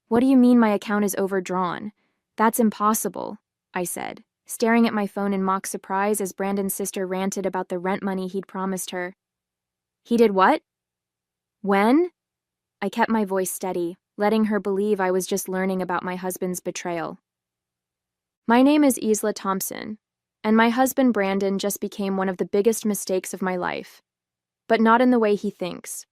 What do you mean my account is overdrawn? That's impossible, I said, staring at my phone in mock surprise as Brandon's sister ranted about the rent money he'd promised her. He did what? When? I kept my voice steady, letting her believe I was just learning about my husband's betrayal. My name is Isla Thompson, and my husband Brandon just became one of the biggest mistakes of my life. But not in the way he thinks.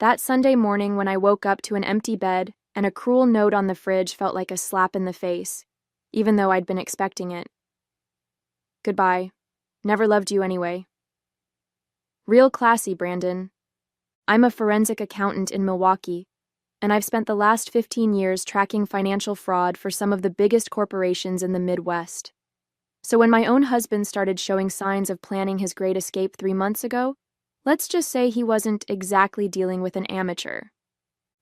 That Sunday morning when I woke up to an empty bed and a cruel note on the fridge felt like a slap in the face, even though I'd been expecting it. Goodbye. Never loved you anyway. Real classy, Brandon. I'm a forensic accountant in Milwaukee, and I've spent the last 15 years tracking financial fraud for some of the biggest corporations in the Midwest. So when my own husband started showing signs of planning his great escape 3 months ago, let's just say he wasn't exactly dealing with an amateur.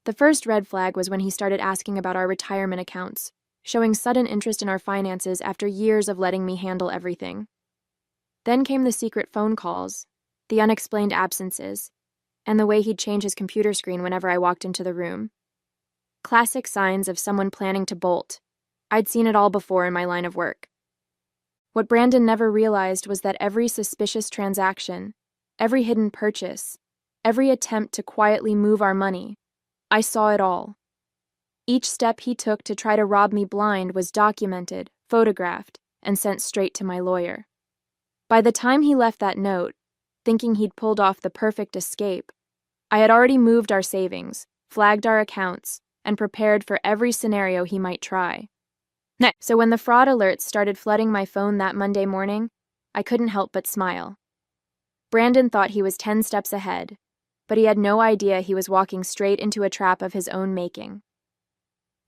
The first red flag was when he started asking about our retirement accounts, showing sudden interest in our finances after years of letting me handle everything. Then came the secret phone calls, the unexplained absences, and the way he'd change his computer screen whenever I walked into the room. Classic signs of someone planning to bolt. I'd seen it all before in my line of work. What Brandon never realized was that every suspicious transaction, every hidden purchase, every attempt to quietly move our money, I saw it all. Each step he took to try to rob me blind was documented, photographed, and sent straight to my lawyer. By the time he left that note, thinking he'd pulled off the perfect escape, I had already moved our savings, flagged our accounts, and prepared for every scenario he might try. So when the fraud alerts started flooding my phone that Monday morning, I couldn't help but smile. Brandon thought he was 10 steps ahead, but he had no idea he was walking straight into a trap of his own making.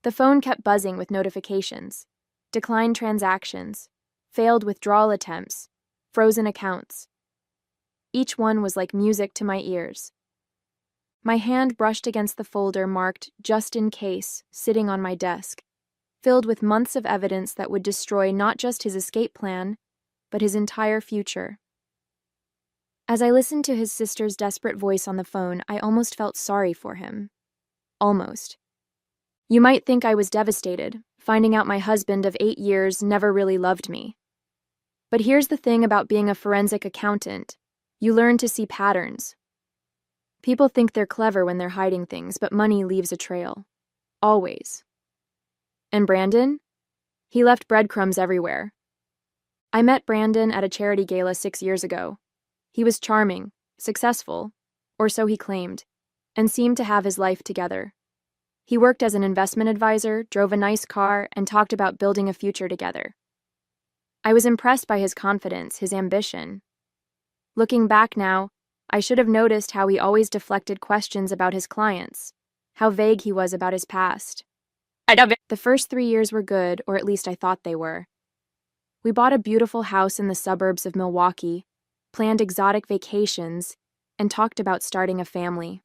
The phone kept buzzing with notifications, declined transactions, failed withdrawal attempts, frozen accounts. Each one was like music to my ears. My hand brushed against the folder marked "Just in Case" sitting on my desk, filled with months of evidence that would destroy not just his escape plan, but his entire future. As I listened to his sister's desperate voice on the phone, I almost felt sorry for him. Almost. You might think I was devastated, finding out my husband of 8 years never really loved me. But here's the thing about being a forensic accountant. You learn to see patterns. People think they're clever when they're hiding things, but money leaves a trail. Always. And Brandon? He left breadcrumbs everywhere. I met Brandon at a charity gala 6 years ago. He was charming, successful, or so he claimed, and seemed to have his life together. He worked as an investment advisor, drove a nice car, and talked about building a future together. I was impressed by his confidence, his ambition. Looking back now, I should have noticed how he always deflected questions about his clients, how vague he was about his past. The first 3 years were good, or at least I thought they were. We bought a beautiful house in the suburbs of Milwaukee, planned exotic vacations, and talked about starting a family.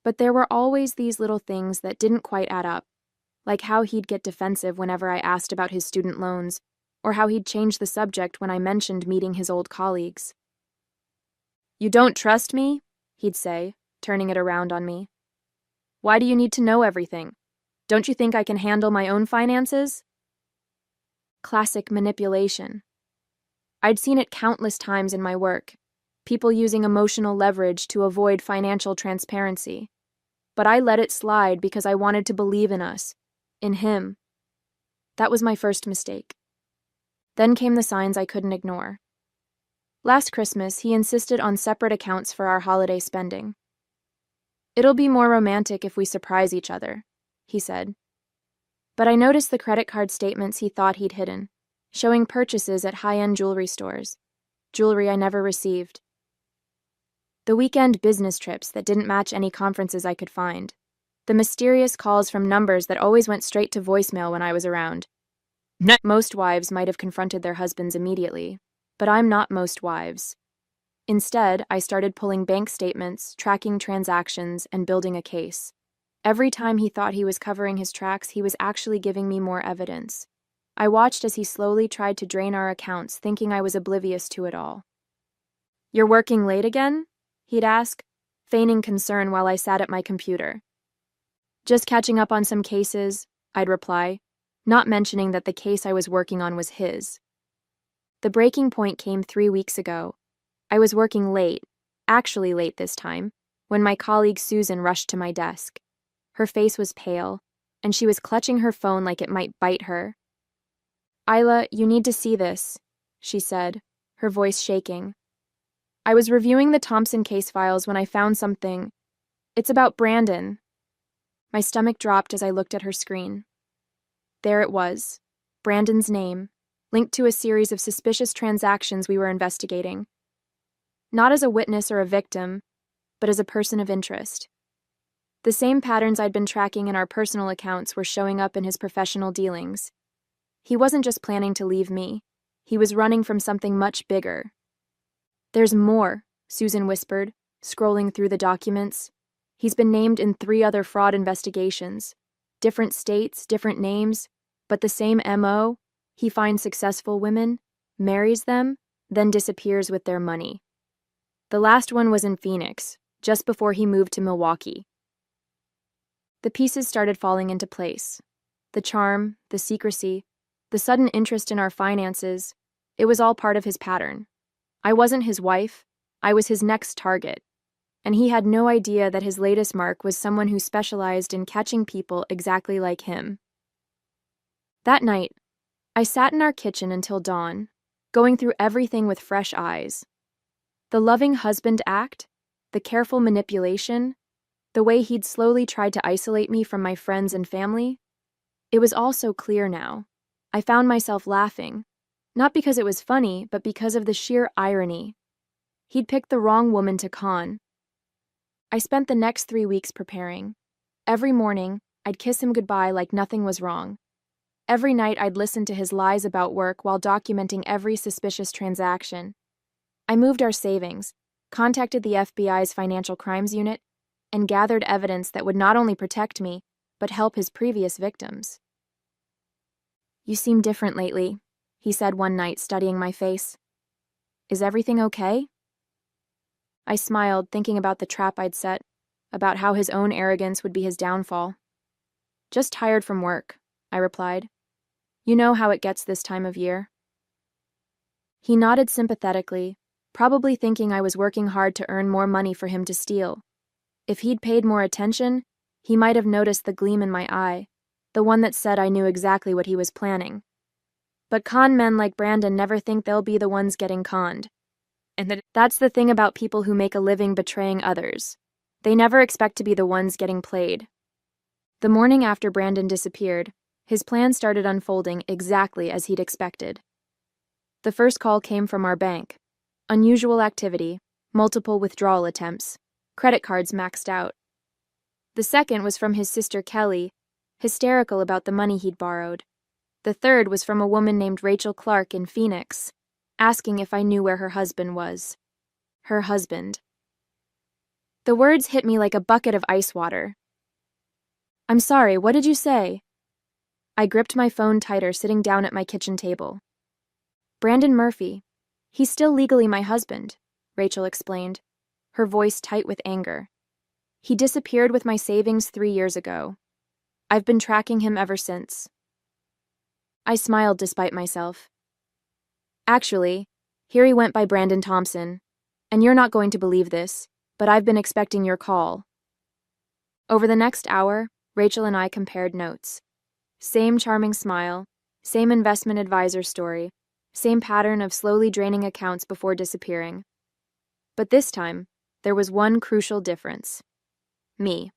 But there were always these little things that didn't quite add up, like how he'd get defensive whenever I asked about his student loans, or how he'd change the subject when I mentioned meeting his old colleagues. "You don't trust me?" he'd say, turning it around on me. "Why do you need to know everything? Don't you think I can handle my own finances?" Classic manipulation. I'd seen it countless times in my work, people using emotional leverage to avoid financial transparency. But I let it slide because I wanted to believe in us, in him. That was my first mistake. Then came the signs I couldn't ignore. Last Christmas, he insisted on separate accounts for our holiday spending. "It'll be more romantic if we surprise each other," he said. But I noticed the credit card statements he thought he'd hidden, showing purchases at high-end jewelry stores, jewelry I never received. The weekend business trips that didn't match any conferences I could find. The mysterious calls from numbers that always went straight to voicemail when I was around. Most wives might have confronted their husbands immediately, but I'm not most wives. Instead, I started pulling bank statements, tracking transactions, and building a case. Every time he thought he was covering his tracks, he was actually giving me more evidence. I watched as he slowly tried to drain our accounts, thinking I was oblivious to it all. "You're working late again?" he'd ask, feigning concern while I sat at my computer. Just catching up on some cases, I'd reply, not mentioning that the case I was working on was his. The breaking point came 3 weeks ago. I was working late, actually late this time, when my colleague Susan rushed to my desk. Her face was pale, and she was clutching her phone like it might bite her. "Isla, you need to see this," she said, her voice shaking. "I was reviewing the Thompson case files when I found something. It's about Brandon." My stomach dropped as I looked at her screen. There it was, Brandon's name, linked to a series of suspicious transactions we were investigating. Not as a witness or a victim, but as a person of interest. The same patterns I'd been tracking in our personal accounts were showing up in his professional dealings. He wasn't just planning to leave me. He was running from something much bigger. "There's more," Susan whispered, scrolling through the documents. "He's been named in 3 other fraud investigations. Different states, different names, but the same MO. He finds successful women, marries them, then disappears with their money. The last one was in Phoenix, just before he moved to Milwaukee." The pieces started falling into place. The charm, the secrecy, the sudden interest in our finances, it was all part of his pattern. I wasn't his wife, I was his next target, and he had no idea that his latest mark was someone who specialized in catching people exactly like him. That night, I sat in our kitchen until dawn, going through everything with fresh eyes. The loving husband act, the careful manipulation, the way he'd slowly tried to isolate me from my friends and family. It was all so clear now. I found myself laughing, not because it was funny, but because of the sheer irony. He'd picked the wrong woman to con. I spent the next 3 weeks preparing. Every morning, I'd kiss him goodbye like nothing was wrong. Every night, I'd listen to his lies about work while documenting every suspicious transaction. I moved our savings, contacted the FBI's Financial Crimes Unit, and gathered evidence that would not only protect me, but help his previous victims. "You seem different lately," he said one night, studying my face. "Is everything okay?" I smiled, thinking about the trap I'd set, about how his own arrogance would be his downfall. "Just tired from work," I replied. "You know how it gets this time of year." He nodded sympathetically, probably thinking I was working hard to earn more money for him to steal. If he'd paid more attention, he might have noticed the gleam in my eye, the one that said I knew exactly what he was planning. But con men like Brandon never think they'll be the ones getting conned. And that's the thing about people who make a living betraying others. They never expect to be the ones getting played. The morning after Brandon disappeared, his plan started unfolding exactly as he'd expected. The first call came from our bank. Unusual activity, multiple withdrawal attempts, credit cards maxed out. The second was from his sister Kelly, hysterical about the money he'd borrowed. The third was from a woman named Rachel Clark in Phoenix, asking if I knew where her husband was. Her husband. The words hit me like a bucket of ice water. "I'm sorry, what did you say?" I gripped my phone tighter, sitting down at my kitchen table. "Brandon Murphy. He's still legally my husband," Rachel explained, her voice tight with anger. "He disappeared with my savings 3 years ago. I've been tracking him ever since." I smiled despite myself. "Actually, here he went by Brandon Thompson, and you're not going to believe this, but I've been expecting your call." Over the next hour, Rachel and I compared notes. Same charming smile, same investment advisor story, same pattern of slowly draining accounts before disappearing. But this time, there was one crucial difference. Me.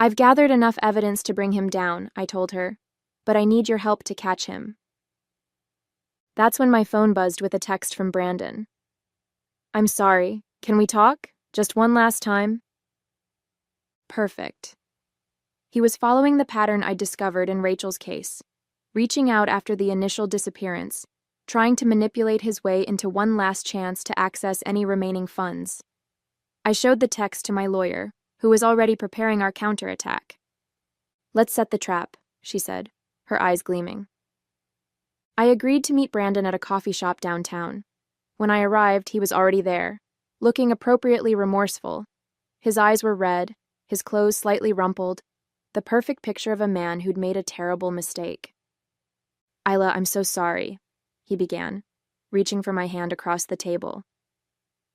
"I've gathered enough evidence to bring him down," I told her, "but I need your help to catch him." That's when my phone buzzed with a text from Brandon. "I'm sorry, can we talk? Just one last time?" Perfect. He was following the pattern I'd discovered in Rachel's case, reaching out after the initial disappearance, trying to manipulate his way into one last chance to access any remaining funds. I showed the text to my lawyer, who was already preparing our counterattack. "Let's set the trap," she said, her eyes gleaming. I agreed to meet Brandon at a coffee shop downtown. When I arrived, he was already there, looking appropriately remorseful. His eyes were red, his clothes slightly rumpled, the perfect picture of a man who'd made a terrible mistake. "Isla, I'm so sorry," he began, reaching for my hand across the table.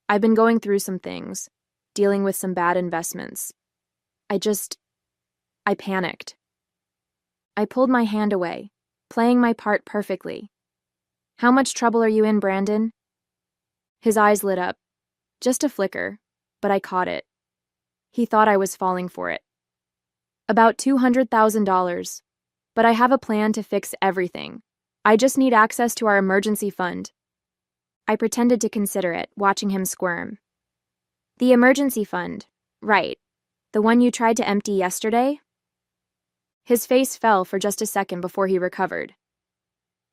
"I've been going through some things, dealing with some bad investments. I panicked." I pulled my hand away, playing my part perfectly. "How much trouble are you in, Brandon?" His eyes lit up. Just a flicker, but I caught it. He thought I was falling for it. "About $200,000, but I have a plan to fix everything. I just need access to our emergency fund." I pretended to consider it, watching him squirm. "The emergency fund, right. The one you tried to empty yesterday?" His face fell for just a second before he recovered.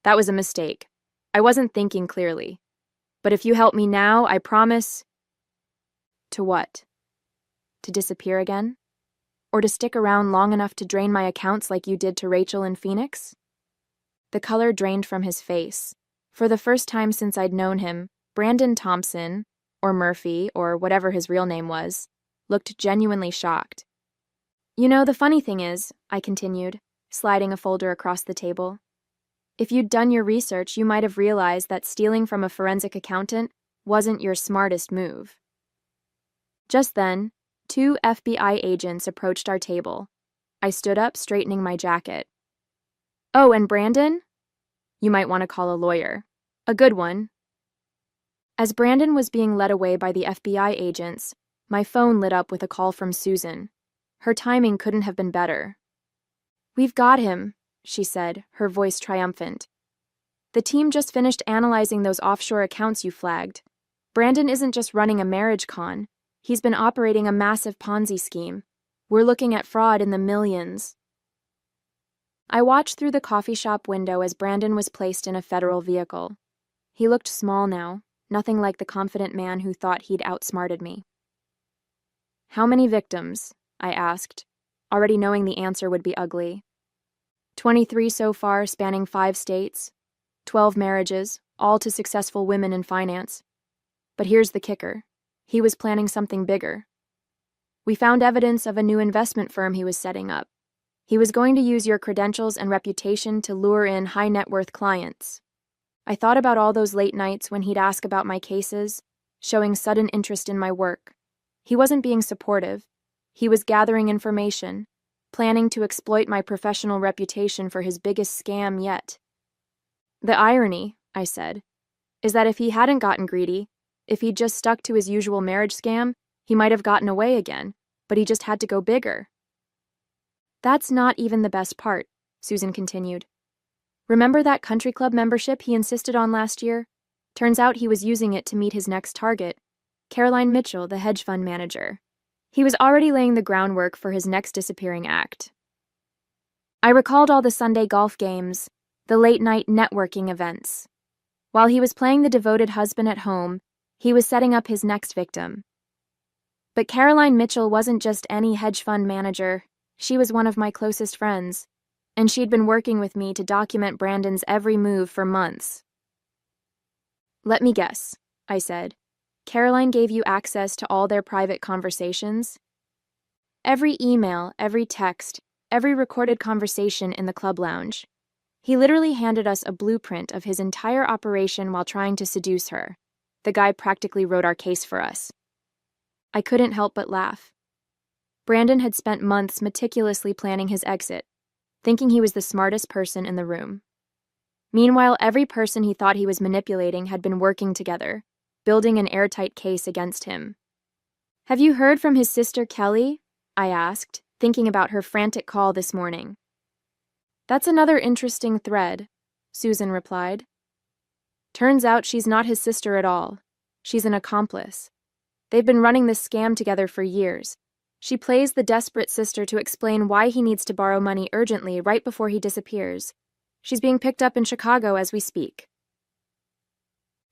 "That was a mistake. I wasn't thinking clearly. But if you help me now, I promise—" To what? To disappear again? Or to stick around long enough to drain my accounts like you did to Rachel in Phoenix? The color drained from his face. For the first time since I'd known him, Brandon Thompson, or Murphy, or whatever his real name was, looked genuinely shocked. "You know, the funny thing is," I continued, sliding a folder across the table, "if you'd done your research, you might have realized that stealing from a forensic accountant wasn't your smartest move." Just then, 2 FBI agents approached our table. I stood up, straightening my jacket. "Oh, and Brandon? You might want to call a lawyer. A good one." As Brandon was being led away by the FBI agents, my phone lit up with a call from Susan. Her timing couldn't have been better. "We've got him," she said, her voice triumphant. "The team just finished analyzing those offshore accounts you flagged. Brandon isn't just running a marriage con. He's been operating a massive Ponzi scheme. We're looking at fraud in the millions." I watched through the coffee shop window as Brandon was placed in a federal vehicle. He looked small now, nothing like the confident man who thought he'd outsmarted me. "How many victims?" I asked, already knowing the answer would be ugly. 23 so far, spanning 5 states. 12 marriages, all to successful women in finance. But here's the kicker. He was planning something bigger. We found evidence of a new investment firm he was setting up. He was going to use your credentials and reputation to lure in high-net-worth clients. I thought about all those late nights when he'd ask about my cases, showing sudden interest in my work. He wasn't being supportive. He was gathering information, planning to exploit my professional reputation for his biggest scam yet. "The irony," I said, "is that if he hadn't gotten greedy, if he'd just stuck to his usual marriage scam, he might have gotten away again, but he just had to go bigger." "That's not even the best part," Susan continued. "Remember that country club membership he insisted on last year? Turns out he was using it to meet his next target, Caroline Mitchell, the hedge fund manager. He was already laying the groundwork for his next disappearing act." I recalled all the Sunday golf games, the late-night networking events. While he was playing the devoted husband at home, he was setting up his next victim. But Caroline Mitchell wasn't just any hedge fund manager. She was one of my closest friends, and she'd been working with me to document Brandon's every move for months. "Let me guess," I said. "Caroline gave you access to all their private conversations?" "Every email, every text, every recorded conversation in the club lounge. He literally handed us a blueprint of his entire operation while trying to seduce her. The guy practically wrote our case for us." I couldn't help but laugh. Brandon had spent months meticulously planning his exit, thinking he was the smartest person in the room. Meanwhile, every person he thought he was manipulating had been working together, building an airtight case against him. "Have you heard from his sister Kelly?" I asked, thinking about her frantic call this morning. "That's another interesting thread," Susan replied. "Turns out she's not his sister at all. She's an accomplice. They've been running this scam together for years. She plays the desperate sister to explain why he needs to borrow money urgently right before he disappears. She's being picked up in Chicago as we speak."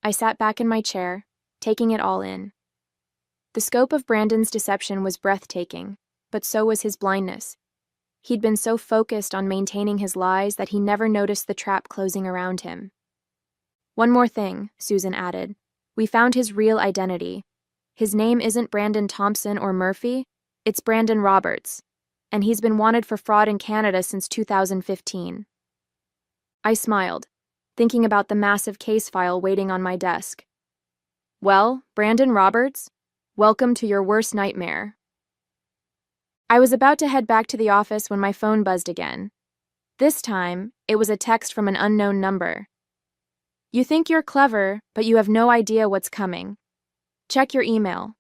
I sat back in my chair, taking it all in. The scope of Brandon's deception was breathtaking, but so was his blindness. He'd been so focused on maintaining his lies that he never noticed the trap closing around him. "One more thing," Susan added. "We found his real identity. His name isn't Brandon Thompson or Murphy, it's Brandon Roberts. and he's been wanted for fraud in Canada since 2015. I smiled, thinking about the massive case file waiting on my desk. Well, Brandon Roberts, welcome to your worst nightmare. I was about to head back to the office when my phone buzzed again. This time, it was a text from an unknown number. You think you're clever, but you have no idea what's coming. Check your email.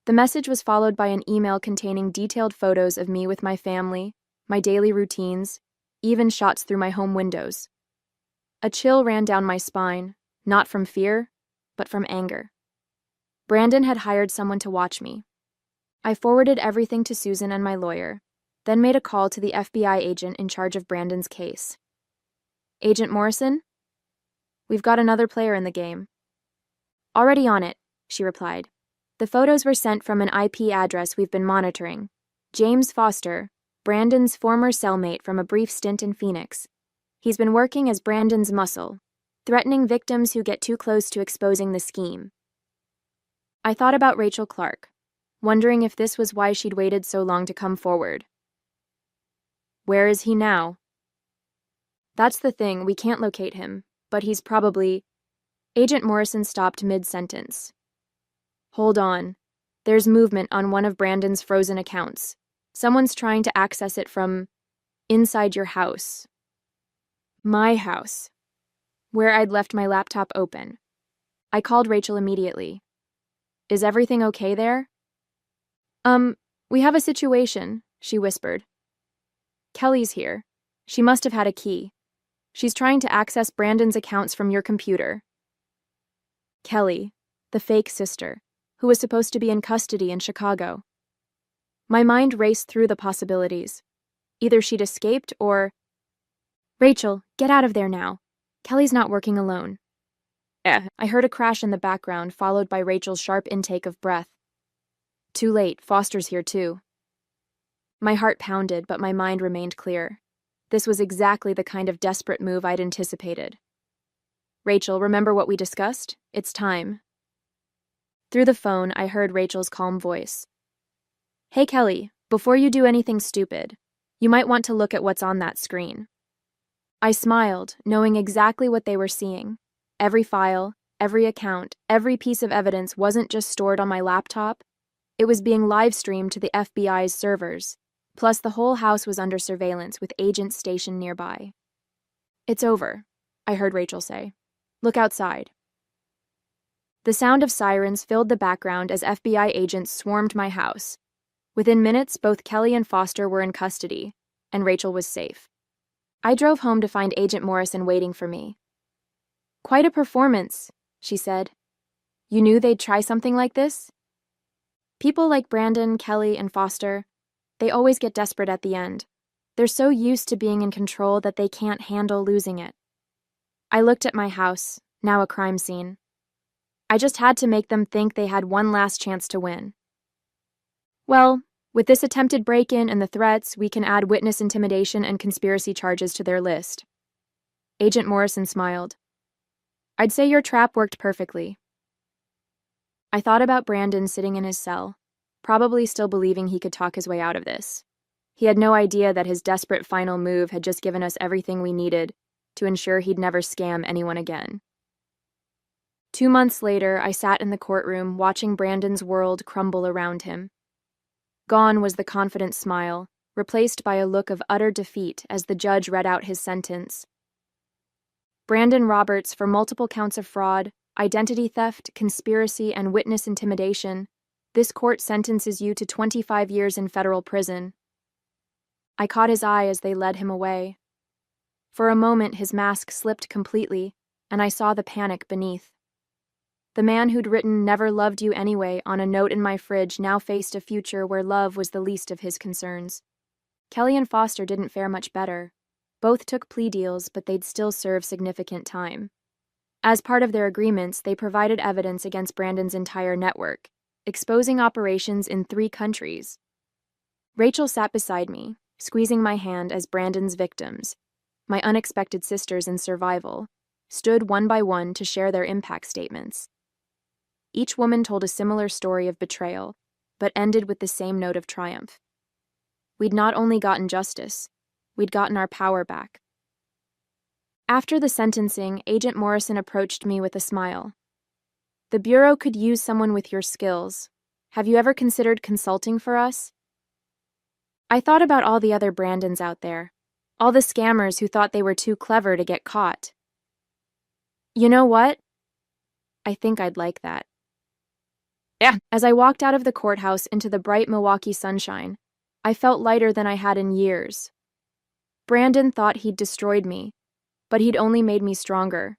The message was followed by an email containing detailed photos of me with my family, my daily routines, even shots through my home windows. A chill ran down my spine, not from fear, but from anger. Brandon had hired someone to watch me. I forwarded everything to Susan and my lawyer, then made a call to the FBI agent in charge of Brandon's case. Agent Morrison? We've got another player in the game. Already on it, she replied. The photos were sent from an IP address we've been monitoring. James Foster, Brandon's former cellmate from a brief stint in Phoenix. He's been working as Brandon's muscle, threatening victims who get too close to exposing the scheme. I thought about Rachel Clark, wondering if this was why she'd waited so long to come forward. Where is he now? That's the thing, we can't locate him, but he's probably... Agent Morrison stopped mid-sentence. Hold on. There's movement on one of Brandon's frozen accounts. Someone's trying to access it from inside your house. My house. Where I'd left my laptop open. I called Rachel immediately. Is everything okay there? We have a situation, she whispered. Kelly's here. She must have had a key. She's trying to access Brandon's accounts from your computer. Kelly, the fake sister, who was supposed to be in custody in Chicago. My mind raced through the possibilities. Either she'd escaped or... Rachel, get out of there now. Kelly's not working alone. I heard a crash in the background, followed by Rachel's sharp intake of breath. Too late, Foster's here too. My heart pounded, but my mind remained clear. This was exactly the kind of desperate move I'd anticipated. Rachel, remember what we discussed? It's time. Through the phone, I heard Rachel's calm voice. Hey, Kelly, before you do anything stupid, you might want to look at what's on that screen. I smiled, knowing exactly what they were seeing. Every file, every account, every piece of evidence wasn't just stored on my laptop. It was being live-streamed to the FBI's servers. Plus, the whole house was under surveillance with agents stationed nearby. It's over, I heard Rachel say. Look outside. The sound of sirens filled the background as FBI agents swarmed my house. Within minutes, both Kelly and Foster were in custody, and Rachel was safe. I drove home to find Agent Morrison waiting for me. Quite a performance, she said. You knew they'd try something like this? People like Brandon, Kelly, and Foster, they always get desperate at the end. They're so used to being in control that they can't handle losing it. I looked at my house, now a crime scene. I just had to make them think they had one last chance to win. Well, with this attempted break-in and the threats, we can add witness intimidation and conspiracy charges to their list. Agent Morrison smiled. I'd say your trap worked perfectly. I thought about Brandon sitting in his cell, probably still believing he could talk his way out of this. He had no idea that his desperate final move had just given us everything we needed to ensure he'd never scam anyone again. 2 months later, I sat in the courtroom watching Brandon's world crumble around him. Gone was the confident smile, replaced by a look of utter defeat as the judge read out his sentence. Brandon Roberts, for multiple counts of fraud, identity theft, conspiracy, and witness intimidation, this court sentences you to 25 years in federal prison. I caught his eye as they led him away. For a moment, his mask slipped completely, and I saw the panic beneath. The man who'd written "Never loved you anyway" on a note in my fridge now faced a future where love was the least of his concerns. Kelly and Foster didn't fare much better. Both took plea deals, but they'd still serve significant time. As part of their agreements, they provided evidence against Brandon's entire network, exposing operations in 3 countries. Rachel sat beside me, squeezing my hand as Brandon's victims, my unexpected sisters in survival, stood one by one to share their impact statements. Each woman told a similar story of betrayal, but ended with the same note of triumph. We'd not only gotten justice, we'd gotten our power back. After the sentencing, Agent Morrison approached me with a smile. The Bureau could use someone with your skills. Have you ever considered consulting for us? I thought about all the other Brandons out there, all the scammers who thought they were too clever to get caught. You know what? I think I'd like that. Yeah. As I walked out of the courthouse into the bright Milwaukee sunshine, I felt lighter than I had in years. Brandon thought he'd destroyed me, but he'd only made me stronger.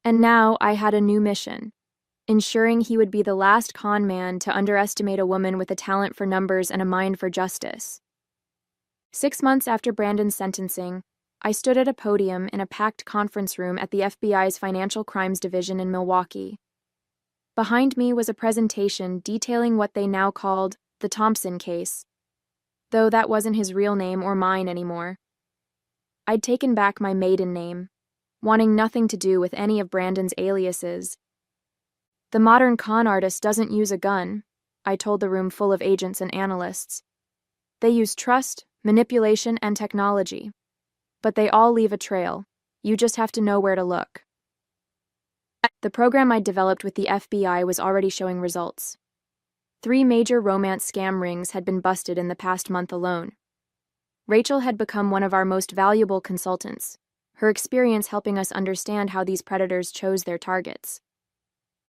And now I had a new mission, ensuring he would be the last con man to underestimate a woman with a talent for numbers and a mind for justice. 6 months after Brandon's sentencing, I stood at a podium in a packed conference room at the FBI's Financial Crimes Division in Milwaukee. Behind me was a presentation detailing what they now called the Thompson case, though that wasn't his real name or mine anymore. I'd taken back my maiden name, wanting nothing to do with any of Brandon's aliases. The modern con artist doesn't use a gun, I told the room full of agents and analysts. They use trust, manipulation, and technology. But they all leave a trail. You just have to know where to look. The program I'd developed with the FBI was already showing results. 3 major romance scam rings had been busted in the past month alone. Rachel had become one of our most valuable consultants, her experience helping us understand how these predators chose their targets.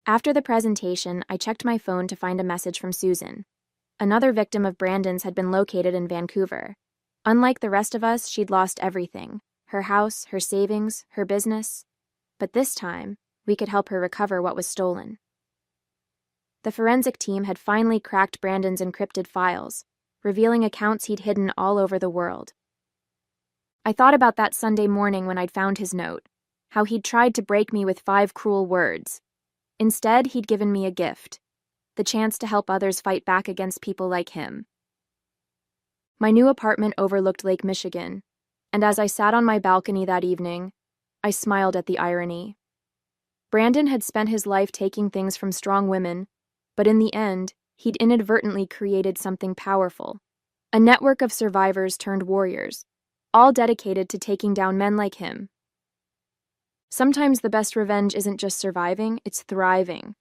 After the presentation, I checked my phone to find a message from Susan. Another victim of Brandon's had been located in Vancouver. Unlike the rest of us, she'd lost everything: her house, her savings, her business. But this time, we could help her recover what was stolen. The forensic team had finally cracked Brandon's encrypted files, revealing accounts he'd hidden all over the world. I thought about that Sunday morning when I'd found his note, how he'd tried to break me with 5 cruel words. Instead, he'd given me a gift, the chance to help others fight back against people like him. My new apartment overlooked Lake Michigan, and as I sat on my balcony that evening, I smiled at the irony. Brandon had spent his life taking things from strong women, but in the end, he'd inadvertently created something powerful. A network of survivors turned warriors, all dedicated to taking down men like him. Sometimes the best revenge isn't just surviving, it's thriving.